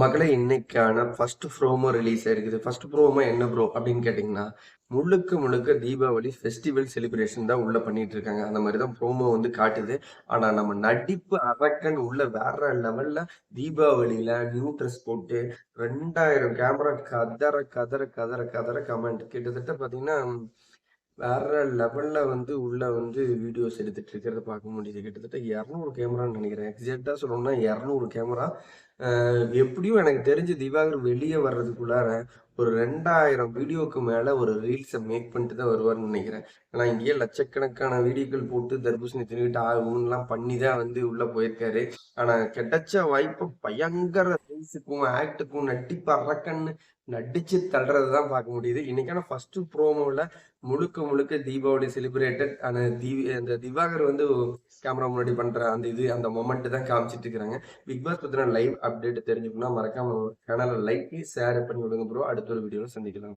மகளே இன்னைக்கான first promo release ஆயிருக்குது. ஃபர்ஸ்ட் ப்ரோமோ என்ன ப்ரோ அப்படின்னு கேட்டிங்கன்னா, முழுக்க முழுக்க தீபாவளி ஃபெஸ்டிவல் செலிப்ரேஷன் தான் உள்ள பண்ணிட்டு இருக்காங்க. அந்த மாதிரி தான் ப்ரோமோ வந்து காட்டுது. ஆனா நம்ம நடிப்பு அரக்கன் உள்ள வேற லெவல்ல தீபாவளியில நியூ ட்ரெஸ் போட்டு 2000 கேமரா கதற கதற கதற கதற கமெண்ட் கிட்டத்தட்ட பார்த்தீங்கன்னா வேற லெவல்ல வந்து உள்ள வந்து வீடியோஸ் எடுத்துட்டு இருக்கிறத பார்க்க முடியுது. கிட்டத்தட்ட 200 கேமரான்னு நினைக்கிறேன். எக்ஸாக்டா சொல்லணும்னா 200 கேமரா. எப்படியும் எனக்கு தெரிஞ்சு திவாகர் வெளிய வர்றதுக்குள்ளார ஒரு 2000 வீடியோக்கு மேல ஒரு ரீல்ஸ மேக் பண்ணிட்டு தான் வருவார்ன்னு நினைக்கிறேன். ஏன்னா இங்கேயே லட்சக்கணக்கான வீடியோக்கள் போட்டு தர்பூசணி தின்னுட்டு ஊன்லாம் பண்ணி தான் வந்து உள்ள போயிருக்காரு. ஆனா கிடைச்ச வாய்ப்ப பயங்கர ரீல்ஸுக்கும், ஆக்ட்டுக்கும் நட்டிப்பு அரக்கன்னு நடிச்சு தள்ளுறது தான் பார்க்க முடியுது. இன்னைக்கான ஃபர்ஸ்ட் ப்ரோமோல முழுக்க முழுக்க தீபாவளி செலிப்ரேட்டட் ஆன அந்த திவாகர் வந்து கேமரா முன்னாடி பண்ற அந்த மொமெண்ட் தான் காமிச்சிட்டு இருக்காங்க. பிக் பாஸ் பத்தின லைவ் அப்டேட் தெரிஞ்சுக்கணும்னா மறக்காம சேனலை லைக் ஷேர் பண்ணி விடுங்க ப்ரோ. அடுத்த ஒரு வீடியோல சந்திக்கலாம்.